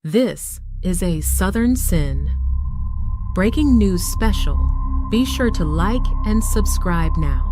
This is a Southern Sin breaking news special. Be sure to like and subscribe now.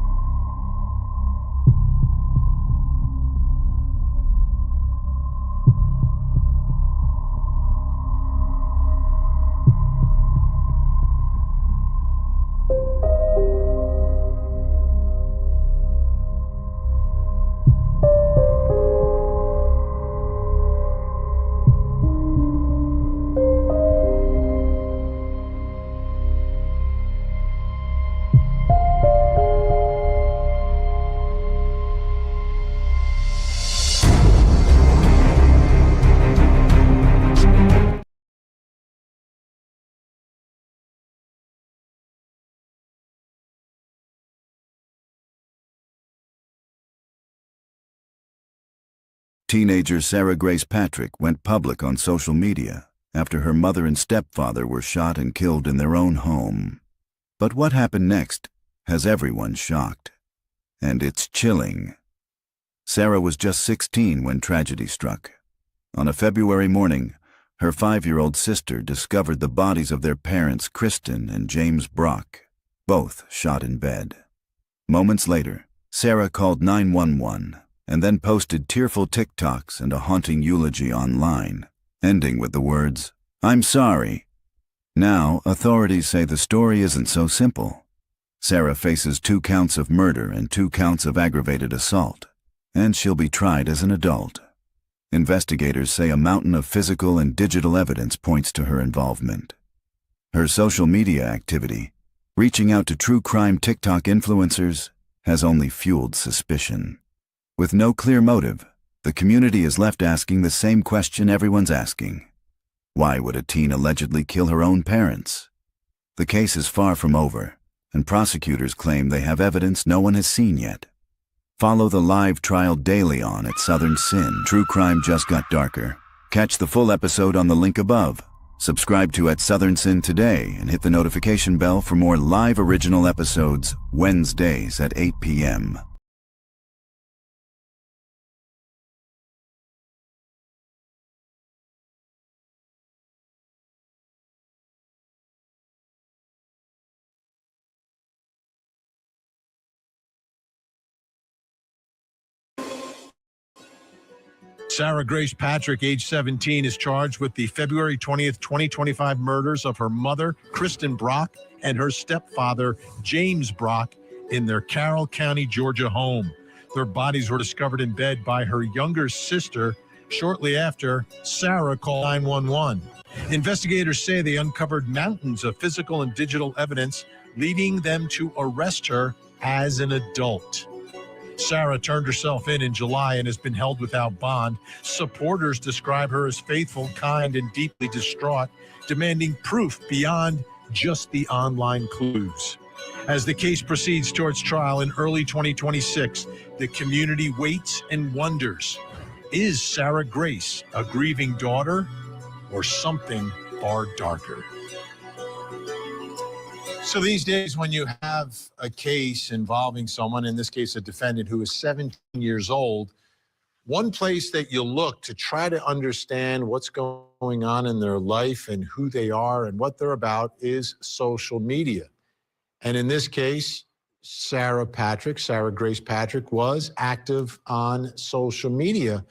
Teenager Sarah Grace Patrick went public on social media after her mother and stepfather were shot and killed in their own home. But what happened next has everyone shocked, and it's chilling. Sarah was just 16 when tragedy struck. On a February morning, her 5-year-old sister discovered the bodies of their parents, Kristin and James Brock, both shot in bed. Moments later, Sarah called 911 and then posted tearful TikToks and a haunting eulogy online, ending with the words, "I'm sorry." Now, authorities say the story isn't so simple. Sarah faces 2 counts of murder and 2 counts of aggravated assault, and she'll be tried as an adult. Investigators say a mountain of physical and digital evidence points to her involvement. Her social media activity, reaching out to true crime TikTok influencers, has only fueled suspicion. With no clear motive, the community is left asking the same question everyone's asking. Why would a teen allegedly kill her own parents? The case is far from over, and prosecutors claim they have evidence no one has seen yet. Follow the live trial daily on at Southern Sin. True crime just got darker. Catch the full episode on the link above. Subscribe to at Southern Sin today and hit the notification bell for more live original episodes Wednesdays at 8 p.m. Sarah Grace Patrick, age 17, is charged with the February 20th, 2025 murders of her mother, Kristin Brock, and her stepfather, James Brock, in their Carroll County, Georgia home. Their bodies were discovered in bed by her younger sister. Shortly after, Sarah called 911. Investigators say they uncovered mountains of physical and digital evidence, leading them to arrest her as an adult. Sarah turned herself in July and has been held without bond. Supporters describe her as faithful, kind, and deeply distraught, demanding proof beyond just the online clues. As the case proceeds towards trial in early 2026, the community waits and wonders, is Sarah Grace a grieving daughter or something far darker? So these days, when you have a case involving someone, in this case a defendant who is 17 years old, one place that you look to try to understand what's going on in their life and who they are and what they're about is social media. And in this case, Sarah Grace Patrick, was active on social media,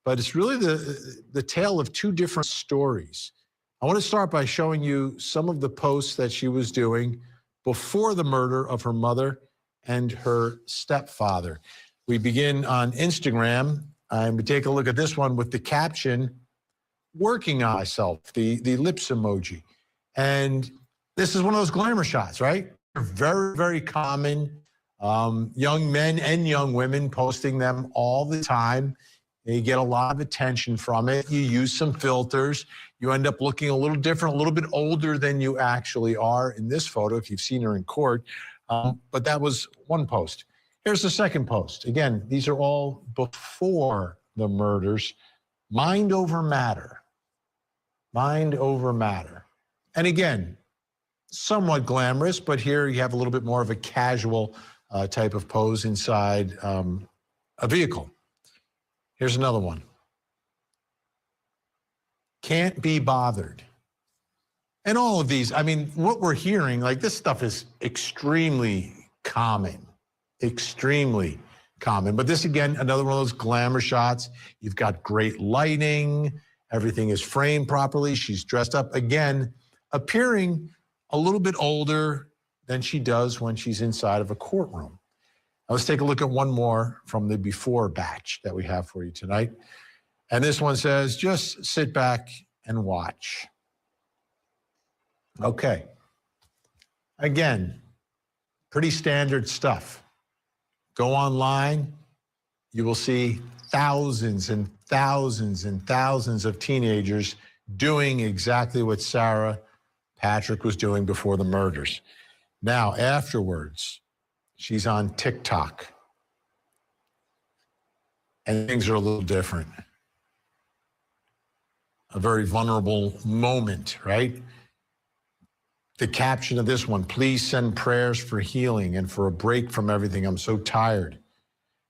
but it's really the tale of 2 different stories. I want to start by showing you some of the posts that she was doing before the murder of her mother and her stepfather. We begin on Instagram, and we take a look at this one with the caption, "Working on myself," the lips emoji. And this is one of those glamour shots, right? Very, very common. Young men and young women posting them all the time. You get a lot of attention from it. You use some filters. You end up looking a little different, a little bit older than you actually are in this photo, if you've seen her in court. But that was one post. Here's the second post. Again, these are all before the murders. Mind over matter. Mind over matter. And again, somewhat glamorous, but here you have a little bit more of a casual type of pose inside a vehicle. Here's another one. can't be bothered. And all of these, I mean, what we're hearing, like this stuff is extremely common, extremely common. But this, again, another one of those glamour shots. You've got great lighting. Everything is framed properly. She's dressed up, again, appearing a little bit older than she does when she's inside of a courtroom. Now, let's take a look at one more from the before batch that we have for you tonight. And this one says, just sit back and watch. Okay. Again, pretty standard stuff. Go online, you will see thousands and thousands and thousands of teenagers doing exactly what Sarah Patrick was doing before the murders. Now, afterwards, she's on TikTok. And things are a little different. A very vulnerable moment, right? The caption of this one, please send prayers for healing and for a break from everything. I'm so tired.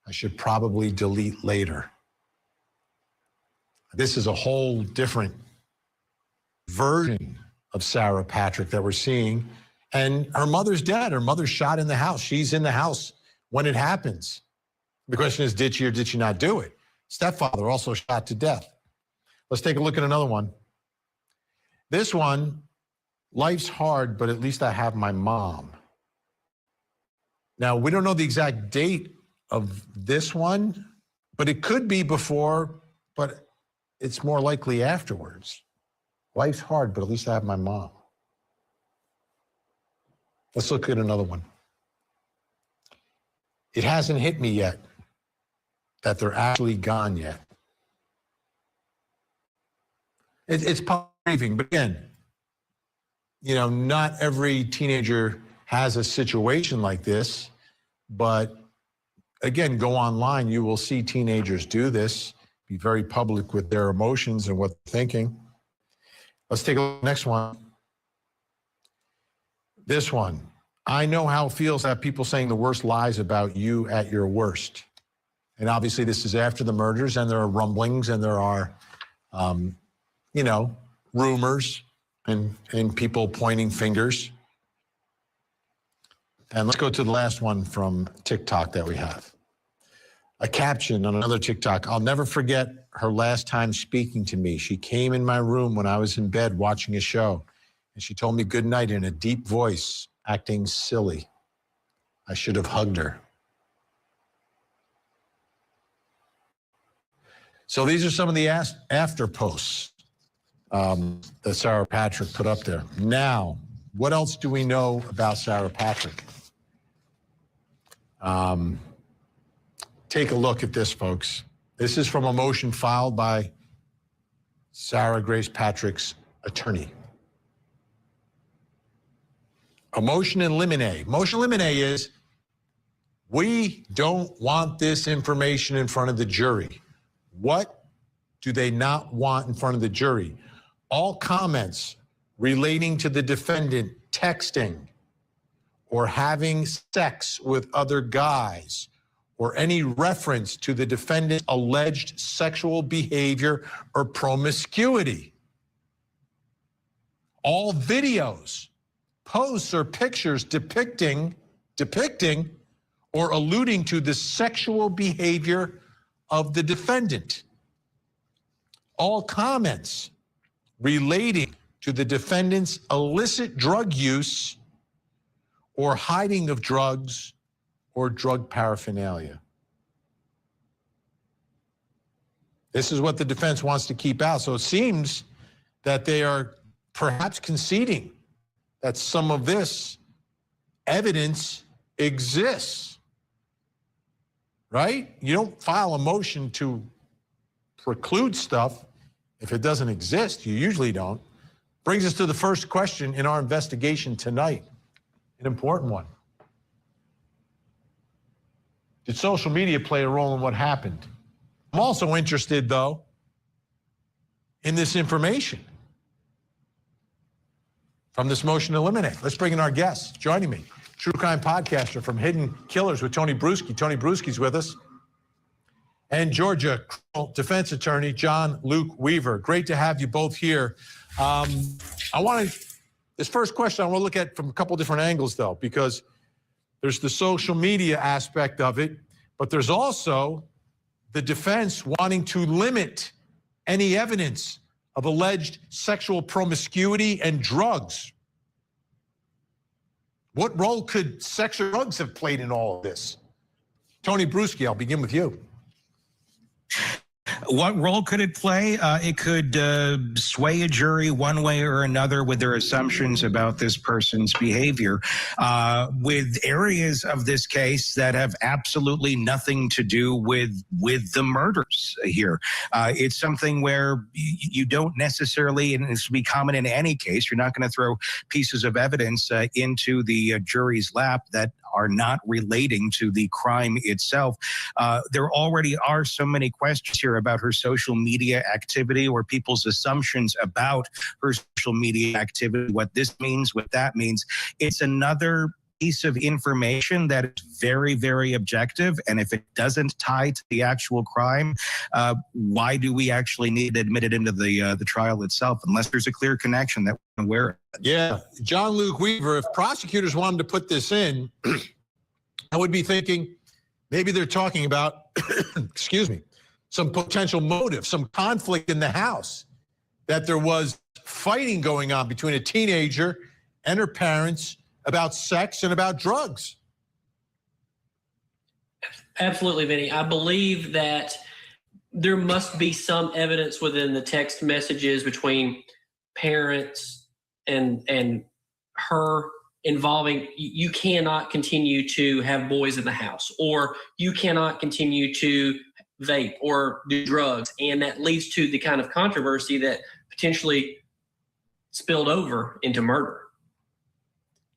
I should probably delete later. This is a whole different version of Sarah Patrick that we're seeing. And her mother's dead. Her mother's shot in the house. She's in the house when it happens. The question is, did she or did she not do it? Stepfather also shot to death. Let's take a look at another one. This one, life's hard, but at least I have my mom. Now, we don't know the exact date of this one, but it could be before, but it's more likely afterwards. Life's hard, but at least I have my mom. Let's look at another one. It hasn't hit me yet that they're actually gone yet. It's grieving, but again, you know, not every teenager has a situation like this, but again, go online, you will see teenagers do this, be very public with their emotions and what they're thinking. Let's take a look at the next one. This one. I know how it feels to have people saying the worst lies about you at your worst. And obviously this is after the murders, and there are rumblings, and there are, you know, rumors and people pointing fingers. And let's go to the last one from TikTok that we have. A caption on another TikTok. I'll never forget her last time speaking to me. She came in my room when I was in bed watching a show, and she told me good night in a deep voice, acting silly. I should have hugged her. So these are some of the after posts that Sarah Patrick put up there. Now, what else do we know about Sarah Patrick? Take a look at this, folks. This is from a motion filed by Sarah Grace Patrick's attorney. A motion in limine. Motion in limine is, we don't want this information in front of the jury. What do they not want in front of the jury? All comments relating to the defendant texting or having sex with other guys, or any reference to the defendant's alleged sexual behavior or promiscuity. All videos, posts, or pictures depicting or alluding to the sexual behavior of the defendant. All comments relating to the defendant's illicit drug use or hiding of drugs or drug paraphernalia. This is what the defense wants to keep out. So it seems that they are perhaps conceding that some of this evidence exists, right? You don't file a motion to preclude stuff if it doesn't exist. You usually don't. Brings us to the first question in our investigation tonight, an important one. Did social media play a role in what happened? I'm also interested, though, in this information from this motion to eliminate. Let's bring in our guests. Joining me, true crime podcaster from Hidden Killers with Tony Bruschi. Tony Bruschi's with us. and Georgia criminal defense attorney John Luke Weaver. Great to have you both here. This first question I want to look at from a couple different angles, though, because there's the social media aspect of it, but there's also the defense wanting to limit any evidence of alleged sexual promiscuity and drugs. What role could sex or drugs have played in all of this? Tony Bruschi, I'll begin with you. What role could it play? It could sway a jury one way or another with their assumptions about this person's behavior, with areas of this case that have absolutely nothing to do with the murders here. It's something where you don't necessarily, and this would be common in any case, you're not going to throw pieces of evidence into the jury's lap that are not relating to the crime itself. There already are so many questions here about her social media activity or people's assumptions about her social media activity, what this means, what that means. It's another piece of information that is very, very objective. And if it doesn't tie to the actual crime, why do we actually need to admit it into the trial itself, unless there's a clear connection that we're aware of? Yeah, John Luke Weaver, if prosecutors wanted to put this in, I would be thinking maybe they're talking about, excuse me, some potential motive, some conflict in the house, that there was fighting going on between a teenager and her parents about sex and about drugs. Absolutely, Vinny. I believe that there must be some evidence within the text messages between parents and her involving, you cannot continue to have boys in the house, or you cannot continue to vape or do drugs. And that leads to the kind of controversy that potentially spilled over into murder.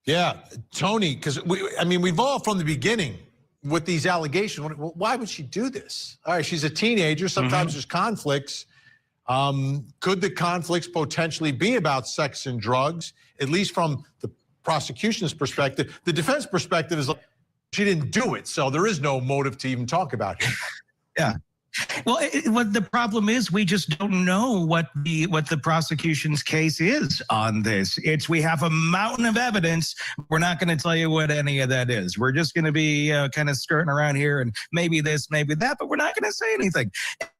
Yeah, Tony, because we've all from the beginning with these allegations, why would she do this? All right, she's a teenager. Sometimes there's conflicts. Could the conflicts potentially be about sex and drugs, at least from the prosecution's perspective? The defense perspective is like, she didn't do it, so there is no motive to even talk about it. Yeah. Well, what the problem is, we just don't know what the prosecution's case is on this. We have a mountain of evidence. We're not going to tell you what any of that is. We're just going to be kind of skirting around here and maybe this, maybe that, but we're not going to say anything.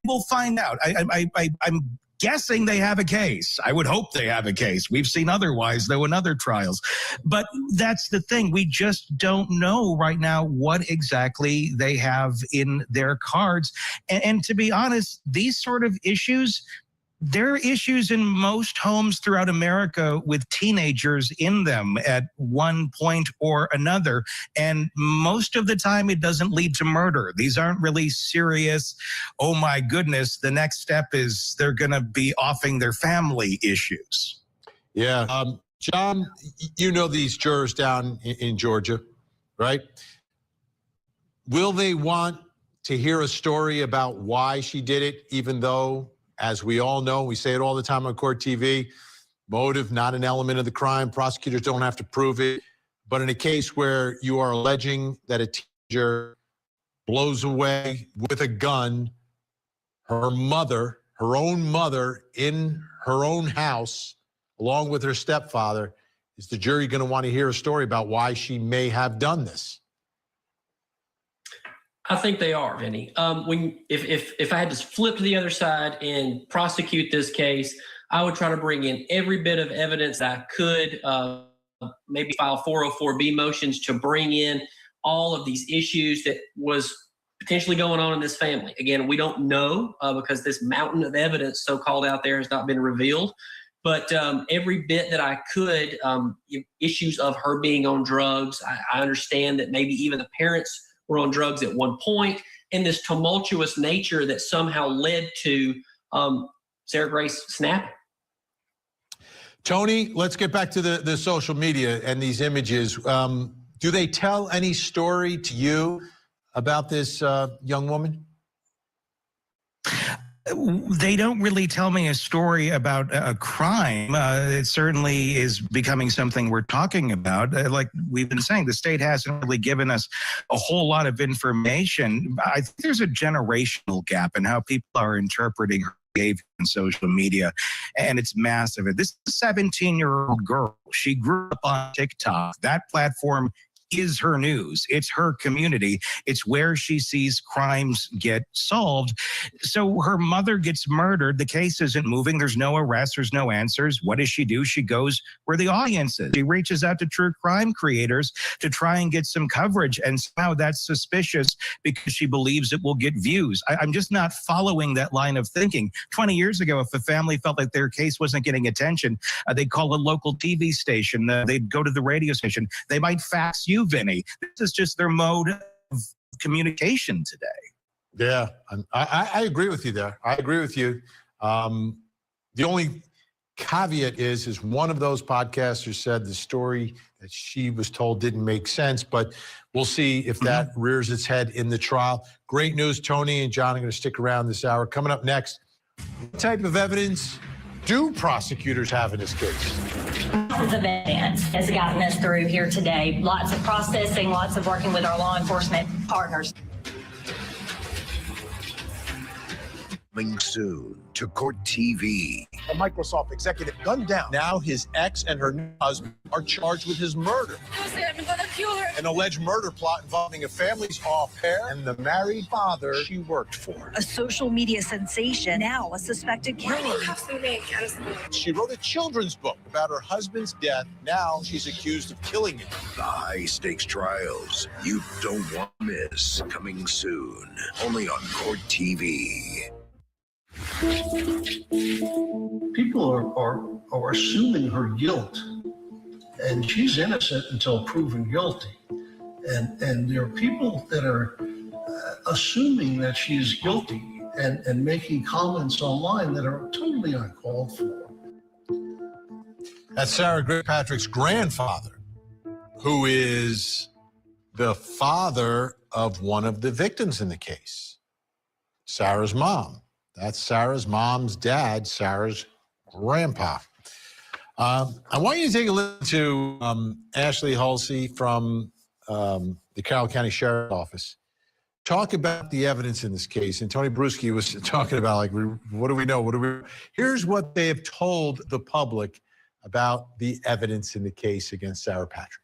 We'll find out. I'm guessing they have a case. I would hope they have a case. We've seen otherwise, though, in other trials. But that's the thing. We just don't know right now what exactly they have in their cards. And to be honest, these sort of issues, there are issues in most homes throughout America with teenagers in them at one point or another. And most of the time, it doesn't lead to murder. These aren't really serious, oh my goodness, the next step is they're going to be offing their family issues. Yeah. John, you know these jurors down in Georgia, right? Will they want to hear a story about why she did it, even though, as we all know, we say it all the time on court TV, motive, not an element of the crime. Prosecutors don't have to prove it. But in a case where you are alleging that a teenager blows away with a gun her mother, her own mother, in her own house, along with her stepfather, is the jury going to want to hear a story about why she may have done this? I think they are, Vinny. If I had to flip to the other side and prosecute this case, I would try to bring in every bit of evidence that I could, maybe file 404B motions to bring in all of these issues that was potentially going on in this family. Again, we don't know because this mountain of evidence so-called out there has not been revealed. But every bit that I could, issues of her being on drugs, I understand that maybe even the parents were on drugs at one point, and this tumultuous nature that somehow led to Sarah Grace snapping. Tony, let's get back to the social media and these images. Do they tell any story to you about this young woman? They don't really tell me a story about a crime. It certainly is becoming something we're talking about. Like we've been saying, the state hasn't really given us a whole lot of information. I think there's a generational gap in how people are interpreting her behavior on social media, and it's massive. This is a 17-year-old girl. She grew up on TikTok. That platform is her news. It's her community. It's where she sees crimes get solved. So her mother gets murdered. The case isn't moving. There's no arrests. There's no answers. What does she do? She goes where the audience is. She reaches out to true crime creators to try and get some coverage. And somehow that's suspicious because she believes it will get views. I'm just not following that line of thinking. 20 years ago, if a family felt like their case wasn't getting attention, they'd call a local TV station. They'd go to the radio station. They might fax you, Vinny. This is just their mode of communication today. Yeah, I agree with you there. I agree with you. The only caveat is one of those podcasters said the story that she was told didn't make sense, but we'll see if that rears its head in the trial. Great news. Tony and John are going to stick around this hour. Coming up next, what type of evidence do prosecutors have in this case? Lots of evidence has gotten us through here today. Lots of processing, lots of working with our law enforcement partners. Coming soon to Court TV. A Microsoft executive gunned down. Now his ex and her new husband are charged with his murder. I'm gonna kill her. An alleged murder plot involving a family's au pair and the married father she worked for. A social media sensation, now a suspected killer. She wrote a children's book about her husband's death. Now she's accused of killing him. The high-stakes trials you don't want to miss. Coming soon, only on Court TV. People are assuming her guilt, and she's innocent until proven guilty. And there are people that are assuming that she's guilty and making comments online that are totally uncalled for. That's Sarah Grace Patrick's grandfather, who is the father of one of the victims in the case, Sarah's mom. That's Sarah's mom's dad, Sarah's grandpa. I want you to take a listen to Ashley Halsey from the Carroll County Sheriff's Office talk about the evidence in this case. And Tony Bruschi was talking about, like, what do we know? Here's what they have told the public about the evidence in the case against Sarah Patrick.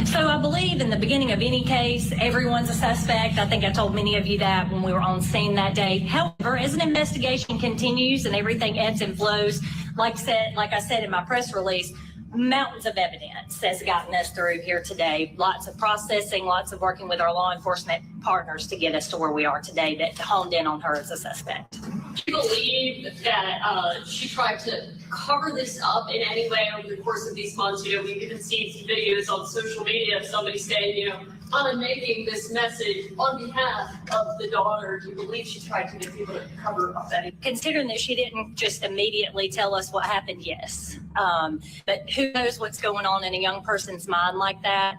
So I believe in the beginning of any case, everyone's a suspect. I think I told many of you that when we were on scene that day. However, as an investigation continues and everything ebbs and flows, like I said in my press release, mountains of evidence has gotten us through here today. Lots of processing, lots of working with our law enforcement partners to get us to where we are today that honed in on her as a suspect. Do you believe that she tried to cover this up in any way over the course of these months? You know, we've even seen some videos on social media of somebody saying, you know, I'm making this message on behalf of the daughter. Do you believe she tried to get people to cover up that? Considering that she didn't just immediately tell us what happened, yes. But who knows what's going on in a young person's mind like that.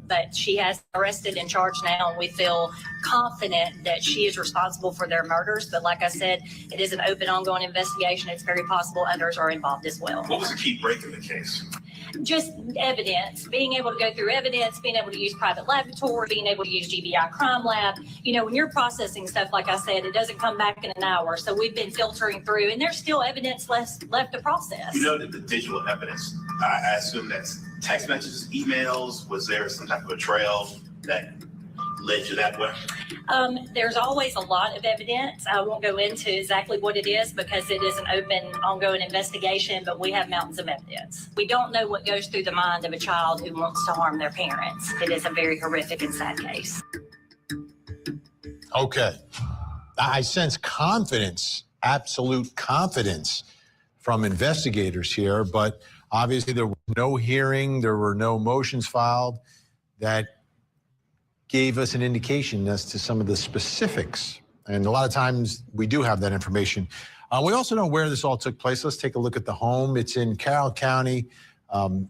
But she has arrested and charged now, and we feel confident that she is responsible for their murders. But like I said, it is an open, ongoing investigation. It's very possible others are involved as well. What was the key break in the case? Just evidence, being able to go through evidence, being able to use private laboratory, being able to use GBI crime lab. You know, when you're processing stuff, like I said, it doesn't come back in an hour. So we've been filtering through, and there's still evidence left to process. You know that the digital evidence, I assume that's text messages, emails. Was there some type of a trail that led you that way? There's always a lot of evidence. I won't go into exactly what it is because it is an open, ongoing investigation, but we have mountains of evidence. We don't know what goes through the mind of a child who wants to harm their parents. It is a very horrific and sad case. Okay. I sense confidence, absolute confidence from investigators here, but obviously there was no hearing, there were no motions filed that gave us an indication as to some of the specifics. And a lot of times we do have that information. We also know where this all took place. Let's take a look at the home. It's in Carroll County,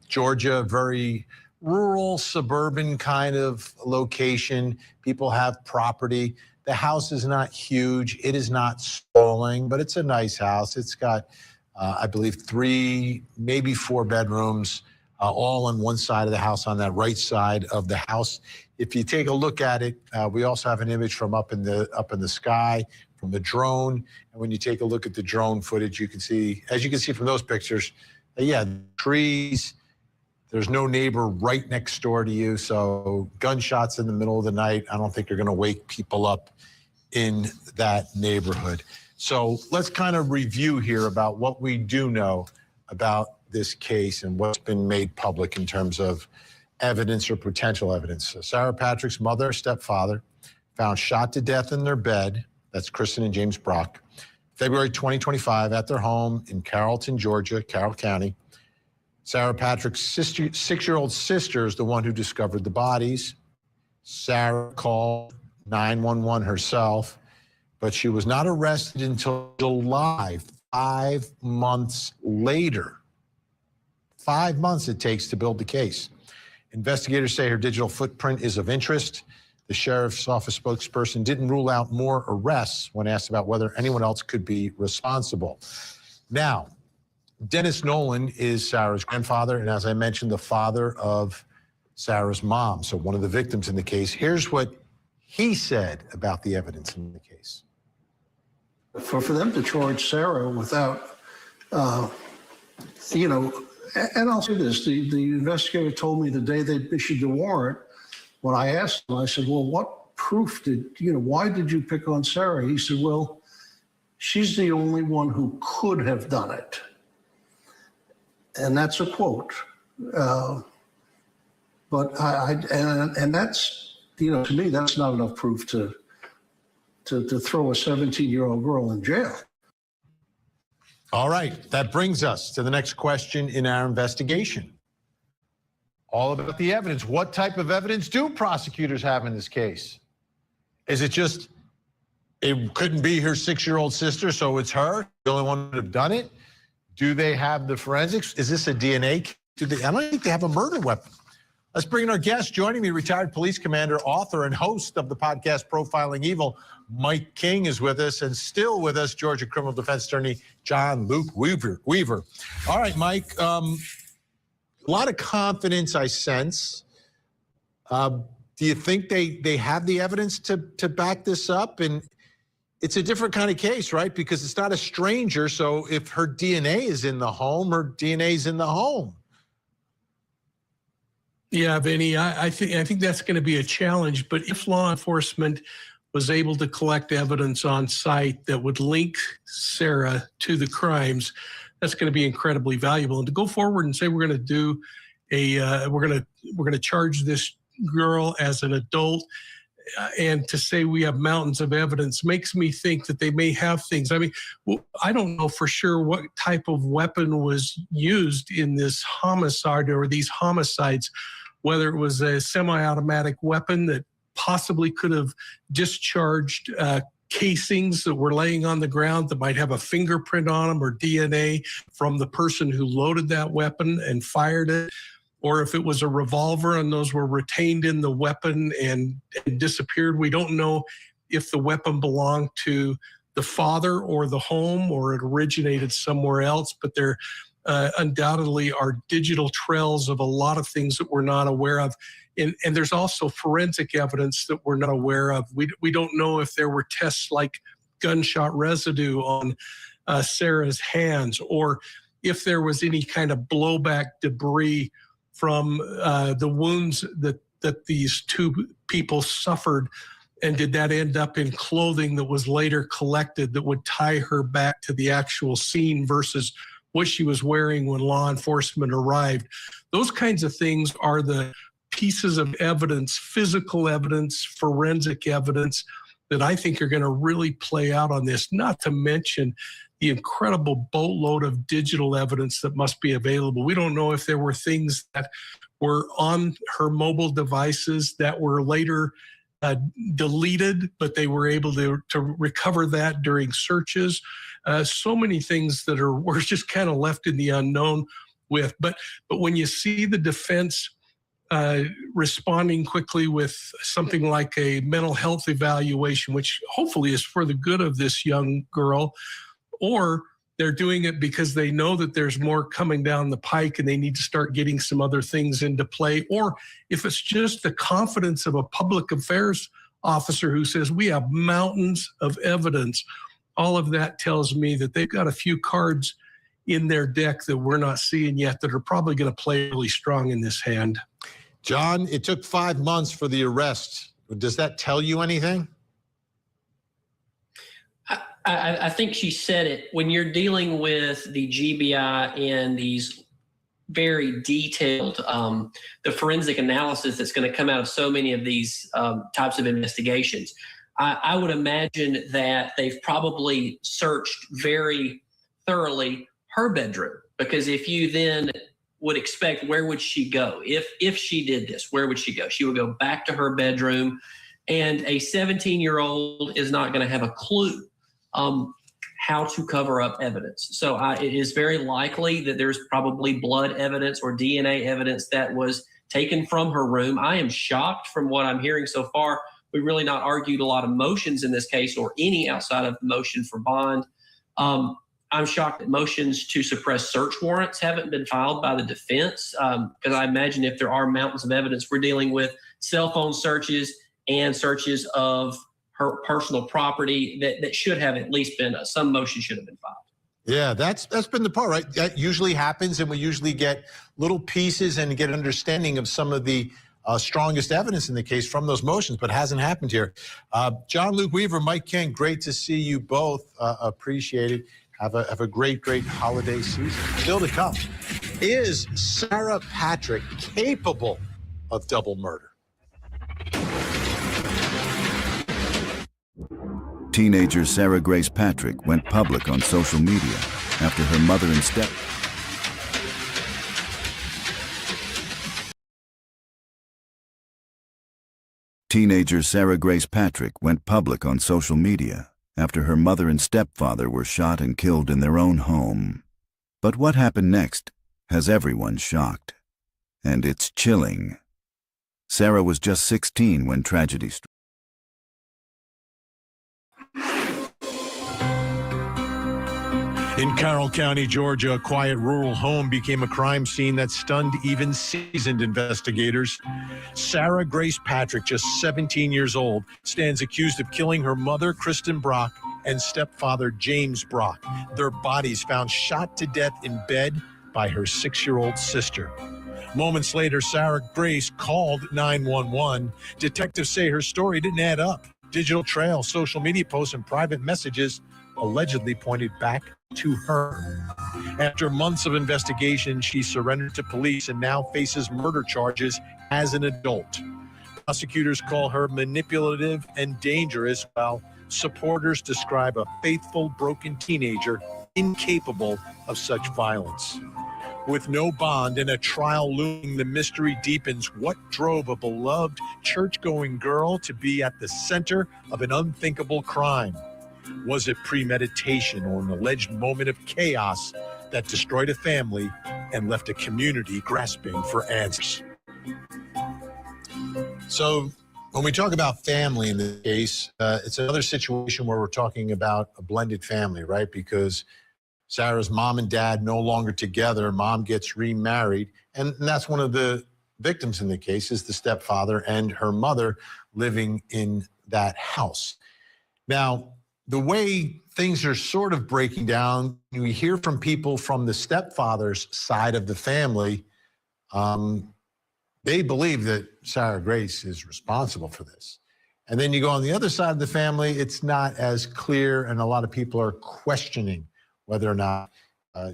Georgia, very rural, suburban kind of location. People have property. The house is not huge. It is not sprawling, but it's a nice house. It's got, I believe, 3, maybe 4 bedrooms, all on one side of the house, on that right side of the house. If you take a look at it, we also have an image from up in the sky from the drone. And when you take a look at the drone footage, you can see, as you can see from those pictures, yeah, trees. There's no neighbor right next door to you. So gunshots in the middle of the night, I don't think you're going to wake people up in that neighborhood. So let's kind of review here about what we do know about this case and what's been made public in terms of evidence or potential evidence. So Sarah Patrick's mother, stepfather, found shot to death in their bed. That's Kristin and James Brock. February 2025 at their home in Carrollton, Georgia, Carroll County. Sarah Patrick's 6-year-old sister is the one who discovered the bodies. Sarah called 911 herself, but she was not arrested until July, 5 months later. 5 months it takes to build the case. Investigators say her digital footprint is of interest. The sheriff's office spokesperson didn't rule out more arrests when asked about whether anyone else could be responsible. Now, Dennis Nolan is Sarah's grandfather, and as I mentioned, the father of Sarah's mom, so one of the victims in the case. Here's what he said about the evidence in the case. For them to charge Sarah without, and I'll say this, the investigator told me the day they issued the warrant, when I asked him, I said, well, what proof why did you pick on Sarah? He said, well, she's the only one who could have done it. And that's a quote. But that's, to me, that's not enough proof to throw a 17-year-old girl in jail. All right, that brings us to the next question in our investigation. All about the evidence. What type of evidence do prosecutors have in this case? Is it just, it couldn't be her 6-year-old sister, so it's her, the only one that have done it? Do they have the forensics? Is this a DNA? I don't think they have a murder weapon. Let's bring in our guest. Joining me, retired police commander, author, and host of the podcast Profiling Evil, Mike King is with us, and still with us, Georgia criminal defense attorney John Luke Weaver. All right, Mike, a lot of confidence I sense. Do you think they have the evidence to back this up? And it's a different kind of case, right? Because it's not a stranger. So if her DNA is in the home, her DNA is in the home. Yeah, Vinny, I think that's going to be a challenge. But if law enforcement was able to collect evidence on site that would link Sarah to the crimes, that's going to be incredibly valuable. And to go forward and say we're going to do we're going to charge this girl as an adult, and to say we have mountains of evidence makes me think that they may have things. I mean, I don't know for sure what type of weapon was used in this homicide or these homicides, whether it was a semi-automatic weapon that possibly could have discharged casings that were laying on the ground that might have a fingerprint on them or DNA from the person who loaded that weapon and fired it, or if it was a revolver and those were retained in the weapon and disappeared. We don't know if the weapon belonged to the father or the home or it originated somewhere else, but there undoubtedly are digital trails of a lot of things that we're not aware of. And there's also forensic evidence that we're not aware of. We don't know if there were tests like gunshot residue on Sarah's hands, or if there was any kind of blowback debris from the wounds that these two people suffered, and did that end up in clothing that was later collected that would tie her back to the actual scene versus what she was wearing when law enforcement arrived. Those kinds of things are the pieces of evidence, physical evidence, forensic evidence, that I think are going to really play out on this, not to mention the incredible boatload of digital evidence that must be available. We don't know if there were things that were on her mobile devices that were later deleted, but they were able to recover that during searches. So many things that were just kind of left in the unknown with. But when you see the defense responding quickly with something like a mental health evaluation, which hopefully is for the good of this young girl, or they're doing it because they know that there's more coming down the pike and they need to start getting some other things into play. Or if it's just the confidence of a public affairs officer who says, we have mountains of evidence, all of that tells me that they've got a few cards in their deck that we're not seeing yet that are probably going to play really strong in this hand. John, it took 5 months for the arrest. Does that tell you anything? I think she said it. When you're dealing with the GBI and these very detailed, the forensic analysis that's going to come out of so many of these types of investigations, I would imagine that they've probably searched very thoroughly her bedroom, because if you then would expect, where would she go? If she did this, where would she go? She would go back to her bedroom, and a 17-year-old is not going to have a clue how to cover up evidence. So it is very likely that there's probably blood evidence or DNA evidence that was taken from her room. I am shocked from what I'm hearing so far. We've really not argued a lot of motions in this case, or any outside of the motion for bond. I'm shocked that motions to suppress search warrants haven't been filed by the defense, because I imagine if there are mountains of evidence, we're dealing with cell phone searches and searches of her personal property that should have at least been, some motion should have been filed. Yeah, that's been the part, right? That usually happens, and we usually get little pieces and get an understanding of some of the strongest evidence in the case from those motions, but hasn't happened here. John Luke Weaver, Mike King, great to see you both. Appreciate it. Have a great holiday season. Still to come. Is Sarah Patrick capable of double murder? Teenager Sarah Grace Patrick went public on social media after her mother and Teenager Sarah Grace Patrick went public on social media after her mother and stepfather were shot and killed in their own home. But what happened next has everyone shocked, and it's chilling. Sarah was just 16 when tragedy struck. In Carroll County, Georgia, a quiet rural home became a crime scene that stunned even seasoned investigators. Sarah Grace Patrick, just 17 years old, stands accused of killing her mother, Kristin Brock, and stepfather, James Brock. Their bodies found shot to death in bed by her 6-year-old sister. Moments later, Sarah Grace called 911. Detectives say her story didn't add up. Digital trail, social media posts, and private messages allegedly pointed back to her. After months of investigation, she surrendered to police and now faces murder charges as an adult. Prosecutors call her manipulative and dangerous, while supporters describe a faithful, broken teenager incapable of such violence. With no bond and a trial looming, the mystery deepens. What drove a beloved church-going girl to be at the center of an unthinkable crime? Was it premeditation or an alleged moment of chaos that destroyed a family and left a community grasping for answers? So when we talk about family in this case, it's another situation where we're talking about a blended family, right? Because Sarah's mom and dad no longer together. Mom gets remarried, and that's one of the victims in the case is the stepfather and her mother living in that house. Now, the way things are sort of breaking down, we hear from people from the stepfather's side of the family. They believe that Sarah Grace is responsible for this. And then you go on the other side of the family, it's not as clear, and a lot of people are questioning whether or not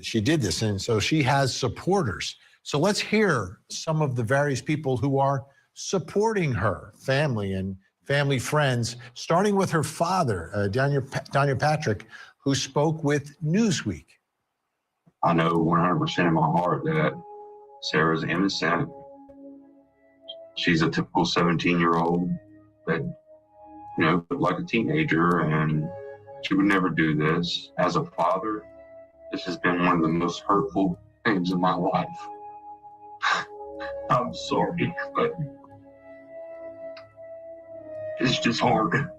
she did this. And so she has supporters. So let's hear some of the various people who are supporting her, family and family friends, starting with her father, Daniel Patrick, who spoke with Newsweek. I know 100% in my heart that Sarah's innocent. She's a typical 17-year-old that, you know, like a teenager, and she would never do this. As a father, this has been one of the most hurtful things in my life. I'm sorry, but it's just hard,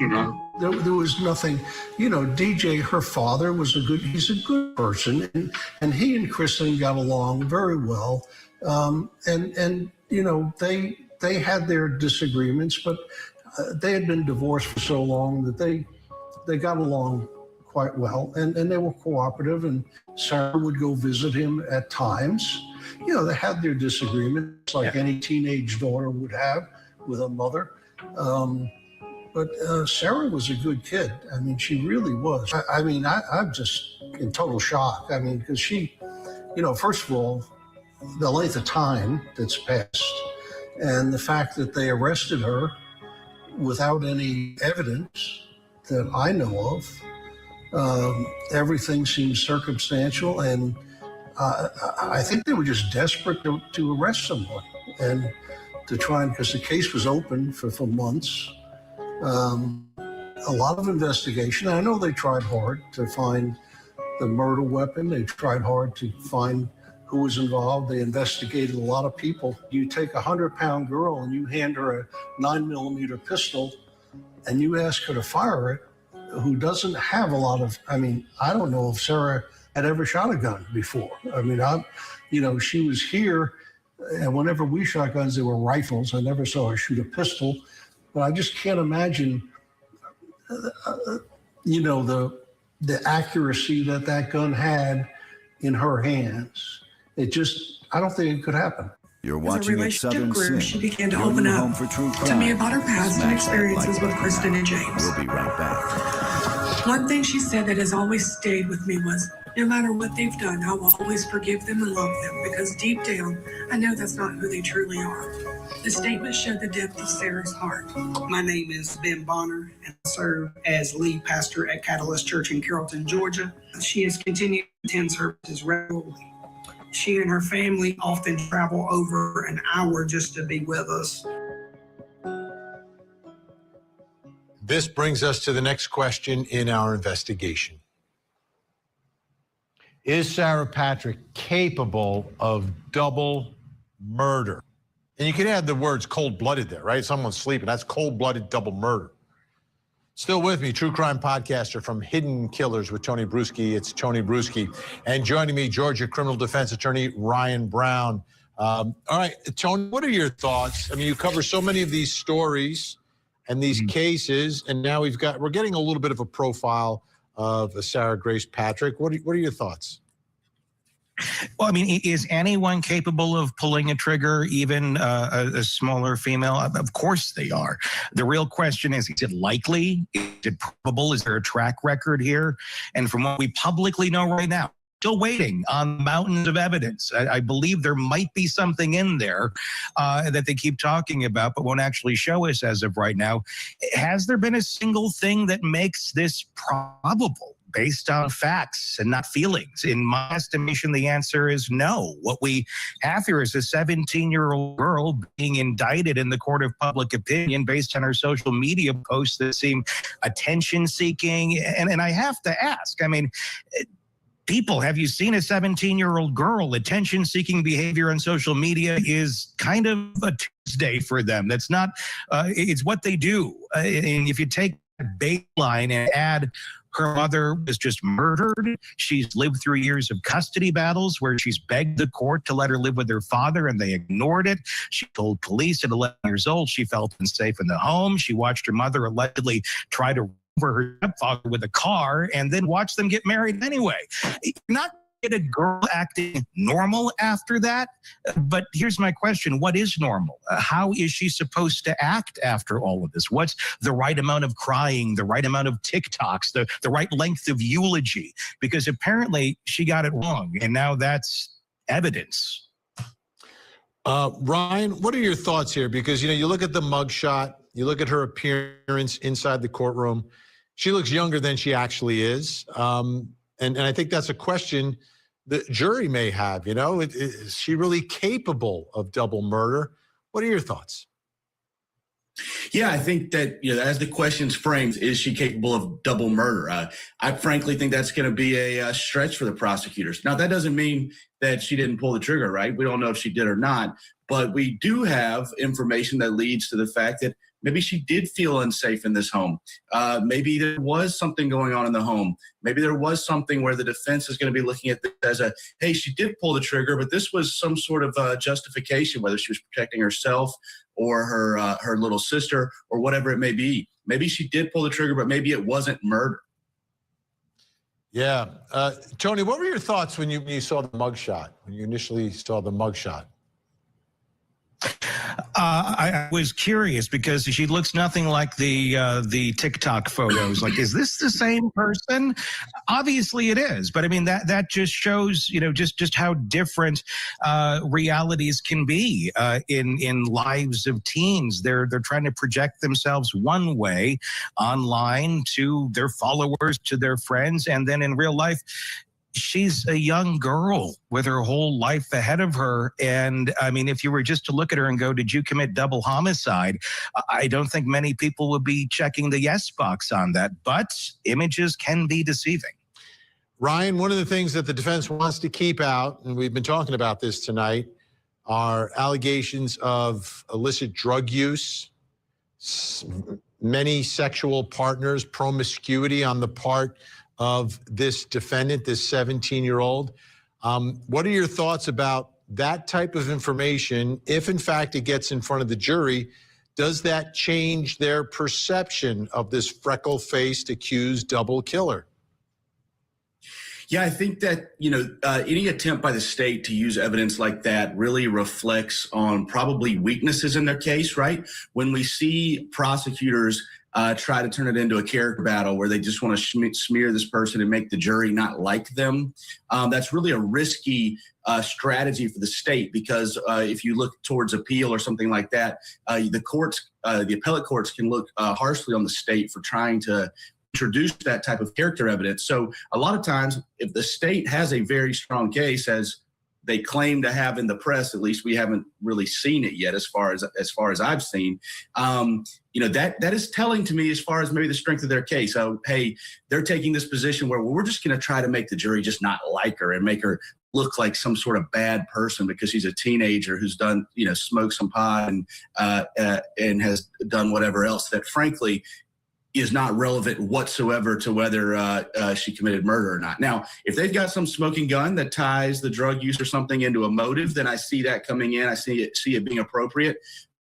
you know. There was nothing, you know, DJ, her father he's a good person, and he and Kristin got along very well. And you know, they had their disagreements, but they had been divorced for so long that they got along quite well, and they were cooperative, and Sarah would go visit him at times. You know, they had their disagreements like any teenage daughter would have with a mother. But Sarah was a good kid. I mean, she really was. I'm just in total shock. I mean, because she, you know, first of all, the length of time that's passed and the fact that they arrested her without any evidence that I know of. Everything seems circumstantial, and I think they were just desperate to arrest someone and to try and, because the case was open for months. A lot of investigation. I know they tried hard to find the murder weapon. They tried hard to find who was involved. They investigated a lot of people. You take a 100-pound girl and you hand her a 9mm pistol and you ask her to fire it, who doesn't have a lot of, I mean, I don't know if Sarah had ever shot a gun before. I mean, you know, she was here, and whenever we shot guns, they were rifles. I never saw her shoot a pistol. But I just can't imagine, you know, the accuracy that gun had in her hands. It just, I don't think it could happen. You're watching at Southern Sin. She began to open up to me about her past and experiences with Kristin and James. We'll be right back. One thing she said that has always stayed with me was, no matter what they've done, I will always forgive them and love them, because deep down, I know that's not who they truly are. The statement showed the depth of Sarah's heart. My name is Ben Bonner, and I serve as lead pastor at Catalyst Church in Carrollton, Georgia. She has continued to attend services regularly. She and her family often travel over an hour just to be with us. This brings us to the next question in our investigation. Is Sarah Patrick capable of double murder? And you can add the words cold-blooded there, right? Someone's sleeping. That's cold-blooded double murder. Still with me, true crime podcaster from Hidden Killers with Tony Bruschi. It's Tony Bruschi. And joining me, Georgia criminal defense attorney Ryan Brown. All right, Tony, what are your thoughts? I mean, you cover so many of these stories and these cases, and now we're getting a little bit of a profile of Sarah Grace Patrick. What are your thoughts? Well, I mean, is anyone capable of pulling a trigger, even a smaller female? Of course they are. The real question is it likely? Is it probable? Is there a track record here? And from what we publicly know right now, still waiting on mountains of evidence. I believe there might be something in there that they keep talking about, but won't actually show us as of right now. Has there been a single thing that makes this probable based on facts and not feelings? In my estimation, the answer is no. What we have here is a 17-year-old girl being indicted in the court of public opinion based on her social media posts that seem attention-seeking. And I have to ask, I mean, people, have you seen a 17-year-old girl? Attention-seeking behavior on social media is kind of a Tuesday for them. That's not, it's what they do. And if you take a baseline and add her mother was just murdered. She's lived through years of custody battles where she's begged the court to let her live with her father, and they ignored it. She told police at 11 years old she felt unsafe in the home. She watched her mother allegedly try to over her stepfather with a car and then watch them get married anyway. You're not get a girl acting normal after that. But here's my question. What is normal? How is she supposed to act after all of this? What's the right amount of crying, the right amount of TikToks, the right length of eulogy? Because apparently she got it wrong, and now that's evidence. Ryan, what are your thoughts here? Because, you look at the mugshot, you look at her appearance inside the courtroom. She looks younger than she actually is. And I think that's a question the jury may have, is she really capable of double murder? What are your thoughts? Yeah, I think that, as the question's framed, is she capable of double murder? I frankly think that's going to be a stretch for the prosecutors. Now, that doesn't mean that she didn't pull the trigger, right? We don't know if she did or not, but we do have information that leads to the fact that maybe she did feel unsafe in this home. Maybe there was something going on in the home. Maybe there was something where the defense is going to be looking at this as a, hey, she did pull the trigger, but this was some sort of justification, whether she was protecting herself or her little sister or whatever it may be. Maybe she did pull the trigger, but maybe it wasn't murder. Yeah. Tony, what were your thoughts when you saw the mugshot, when you initially saw the mugshot? I was curious because she looks nothing like the TikTok photos. Like, is this the same person? Obviously, it is. But I mean, that just shows, just how different realities can be in lives of teens. They're trying to project themselves one way online to their followers, to their friends, and then in real life, she's a young girl with her whole life ahead of her. And I mean, if you were just to look at her and go, did you commit double homicide? I don't think many people would be checking the yes box on that, but images can be deceiving. Ryan, one of the things that the defense wants to keep out, and we've been talking about this tonight, are allegations of illicit drug use, many sexual partners, promiscuity on the part of this defendant, this 17-year-old. What are your thoughts about that type of information? If in fact it gets in front of the jury, does that change their perception of this freckle-faced accused double killer? Yeah, I think that, any attempt by the state to use evidence like that really reflects on probably weaknesses in their case, right? When we see prosecutors try to turn it into a character battle where they just want to smear this person and make the jury not like them, that's really a risky strategy for the state, because if you look towards appeal or something like that, the appellate courts can look harshly on the state for trying to introduce that type of character evidence. So a lot of times, if the state has a very strong case, as they claim to have in the press, at least we haven't really seen it yet, as far as I've seen, that is telling to me as far as maybe the strength of their case. So, hey, they're taking this position where, well, we're just going to try to make the jury just not like her and make her look like some sort of bad person because she's a teenager who's done, smoked some pot and has done whatever else that, frankly, is not relevant whatsoever to whether she committed murder or not. Now, if they've got some smoking gun that ties the drug use or something into a motive, then I see that coming in. I see it being appropriate.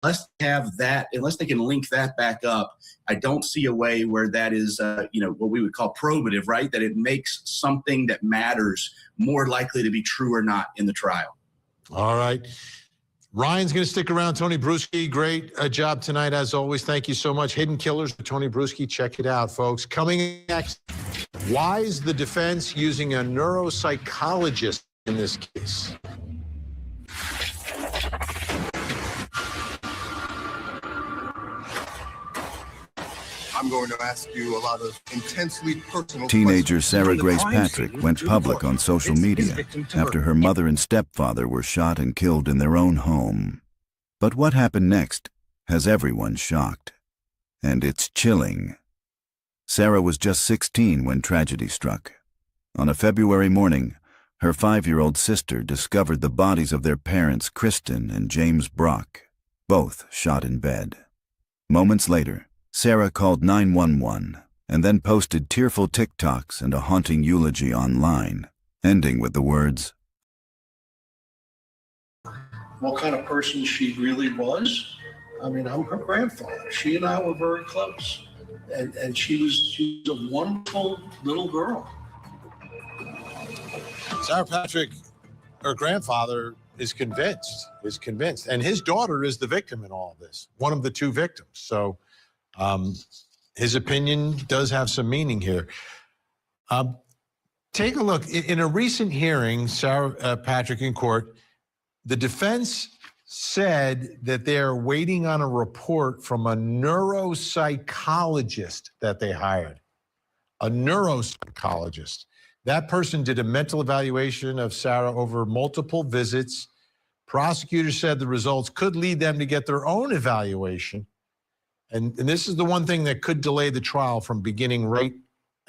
Unless they can link that back up, I don't see a way where that is, what we would call probative, right? That it makes something that matters more likely to be true or not in the trial. All right. Ryan's going to stick around. Tony Bruschi, great job tonight, as always. Thank you so much. Hidden Killers with Tony Bruschi. Check it out, folks. Coming next, why is the defense using a neuropsychologist in this case? I'm going to ask you a lot of intensely personal Teenager questions. Sarah Grace Patrick went public on social media after her mother and stepfather were shot and killed in their own home. But what happened next has everyone shocked. And it's chilling. Sarah was just 16 when tragedy struck. On a February morning, her 5-year-old sister discovered the bodies of their parents, Kristin and James Brock, both shot in bed. Moments later, Sarah called 911 and then posted tearful TikToks and a haunting eulogy online, ending with the words, What kind of person she really was? I mean, I'm her grandfather. She and I were very close. And she was a wonderful little girl. Sarah Patrick, her grandfather, is convinced. And his daughter is the victim in all of this, one of the two victims. So his opinion does have some meaning here. Take a look. In a recent hearing, Sarah Patrick in court, the defense said that they're waiting on a report from a neuropsychologist that they hired. A neuropsychologist. That person did a mental evaluation of Sarah over multiple visits. Prosecutors said the results could lead them to get their own evaluation. And this is the one thing that could delay the trial from beginning right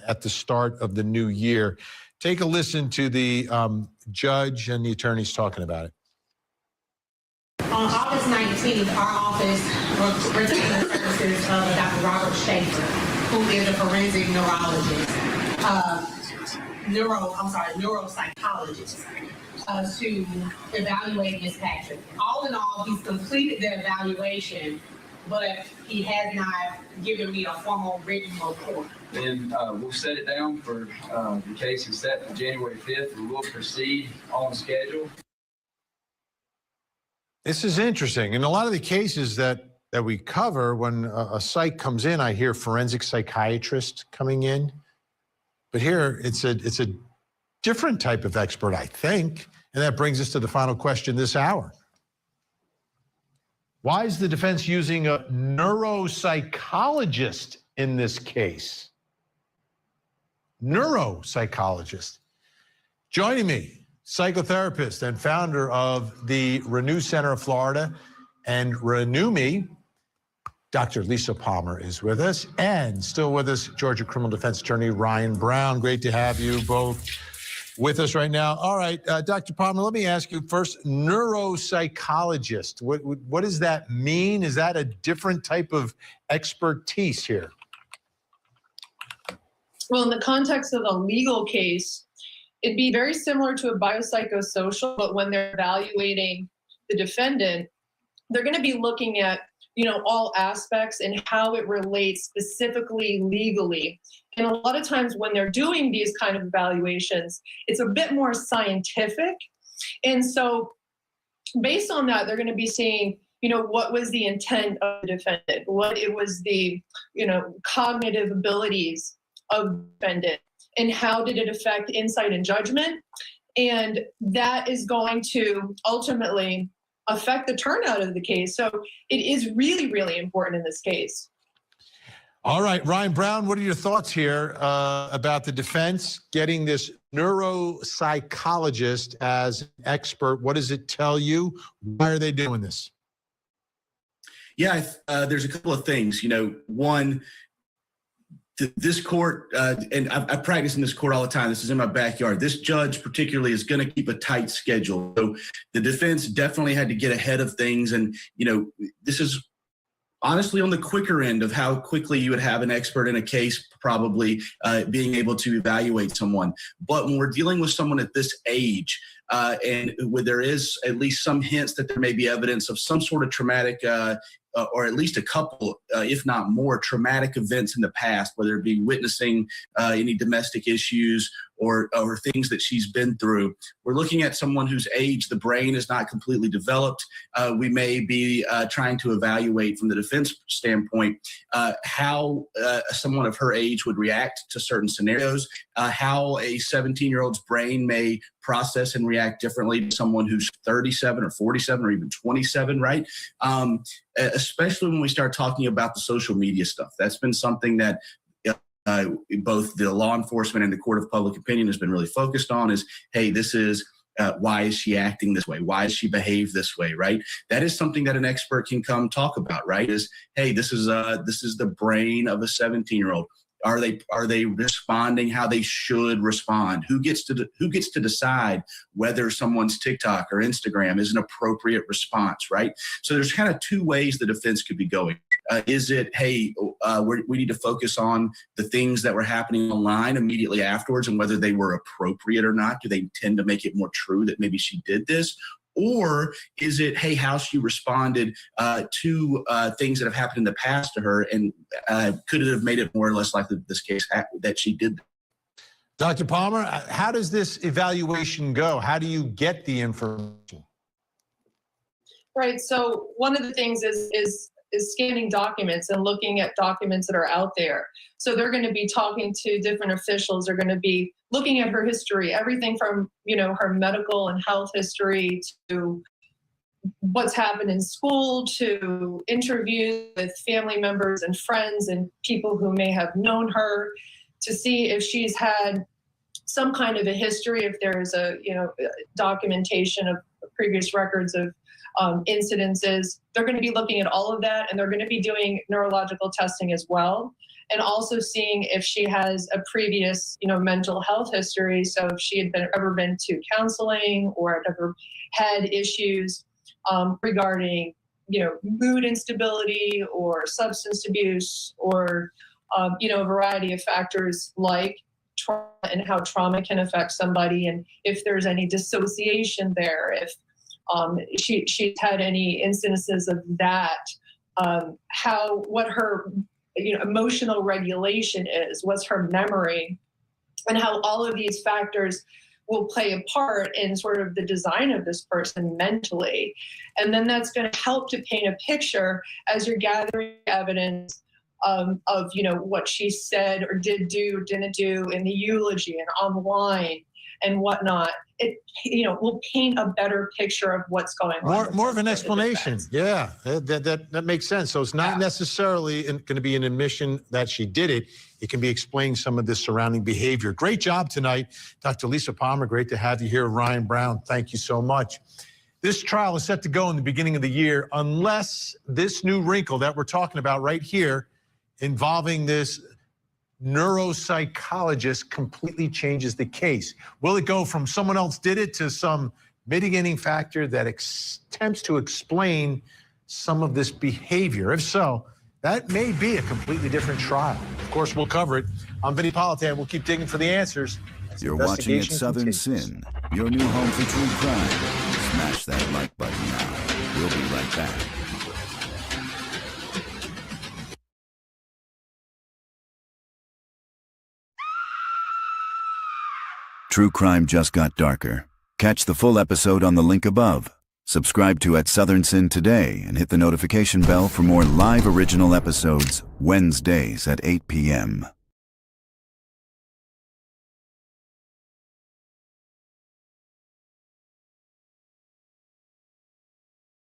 at the start of the new year. Take a listen to the judge and the attorneys talking about it. On August 19th, our office retained the services of Dr. Robert Schaefer, who is a forensic neurologist, neuropsychologist, to evaluate Ms. Patrick. All in all, he's completed the evaluation, but he has not given me a formal written report. Then we'll set it down for the case is set for January 5th, and we'll proceed on schedule. This is interesting. In a lot of the cases that we cover, when a psych comes in, I hear forensic psychiatrist coming in. But here, it's a different type of expert, I think. And that brings us to the final question this hour. Why is the defense using a neuropsychologist in this case? Neuropsychologist. Joining me, psychotherapist and founder of the Renew Center of Florida and Renew Me, Dr. Lisa Palmer is with us, and still with us, Georgia criminal defense attorney Ryan Brown. Great to have you both with us right now. All right, Dr. Palmer, let me ask you first, neuropsychologist, what does that mean? Is that a different type of expertise here? Well, in the context of a legal case, it'd be very similar to a biopsychosocial, but when they're evaluating the defendant, they're going to be looking at, all aspects and how it relates specifically legally. And a lot of times when they're doing these kind of evaluations, it's a bit more scientific. And so based on that, they're going to be seeing, what was the intent of the defendant, what it was the, cognitive abilities of the defendant, and how did it affect insight and judgment. And that is going to ultimately affect the turnout of the case. So it is really, really important in this case. All right, Ryan Brown, what are your thoughts here about the defense getting this neuropsychologist as an expert? What does it tell you? Why are they doing this? Yeah, there's a couple of things. One, this court, and I practice in this court all the time. This is in my backyard. This judge particularly is going to keep a tight schedule. So the defense definitely had to get ahead of things. And, this is honestly on the quicker end of how quickly you would have an expert in a case probably being able to evaluate someone. But when we're dealing with someone at this age, and where there is at least some hints that there may be evidence of some sort of traumatic or at least a couple, if not more, traumatic events in the past, whether it be witnessing any domestic issues or things that she's been through. We're looking at someone whose age, the brain is not completely developed. We may be trying to evaluate from the defense standpoint how someone of her age would react to certain scenarios, how a 17-year-old's brain may process and react differently to someone who's 37 or 47 or even 27, right? Especially when we start talking about the social media stuff. That's been something that both the law enforcement and the court of public opinion has been really focused on is, hey, this is why is she acting this way? Why does she behave this way, right? That is something that an expert can come talk about, right? Is, hey, this is the brain of a 17-year-old. Are they responding how they should respond? Who gets to decide whether someone's TikTok or Instagram is an appropriate response, right? So there's kind of two ways the defense could be going. Is it, hey, we need to focus on the things that were happening online immediately afterwards and whether they were appropriate or not? Do they tend to make it more true that maybe she did this? Or is it, hey, how she responded to things that have happened in the past to her, and could it have made it more or less likely this case that she did? Dr. Palmer, how does this evaluation go? How do you get the information? Right. So one of the things is scanning documents and looking at documents that are out there. So they're going to be talking to different officials. They're going to be looking at her history, everything from, her medical and health history to what's happened in school to interviews with family members and friends and people who may have known her to see if she's had some kind of a history, if there's a, documentation of previous records of incidences. They're going to be looking at all of that, and they're going to be doing neurological testing as well, and also seeing if she has a previous, mental health history. So if she had ever been to counseling or had ever had issues regarding, mood instability or substance abuse or, a variety of factors like trauma and how trauma can affect somebody, and if there's any dissociation there, if she's had any instances of that, what her emotional regulation is, what's her memory, and how all of these factors will play a part in sort of the design of this person mentally. And then that's going to help to paint a picture as you're gathering evidence of what she said or didn't do in the eulogy and online and whatnot. It will paint a better picture of what's going on. More of an explanation. Yeah, that makes sense. So it's not necessarily going to be an admission that she did it. It can be explaining some of the surrounding behavior. Great job tonight, Dr. Lisa Palmer. Great to have you here. Ryan Brown, thank you so much. This trial is set to go in the beginning of the year unless this new wrinkle that we're talking about right here involving this neuropsychologist completely changes the case. Will it go from someone else did it to some mitigating factor that attempts to explain some of this behavior? If so, that may be a completely different trial. Of course, we'll cover it. I'm Vinny Politan. We'll keep digging for the answers. You're watching It Southern Sin, your new home for true crime. Smash that like button now. We'll be right back. True crime just got darker. Catch the full episode on the link above. Subscribe to At Southern Sin today and hit the notification bell for more live original episodes Wednesdays at 8 p.m.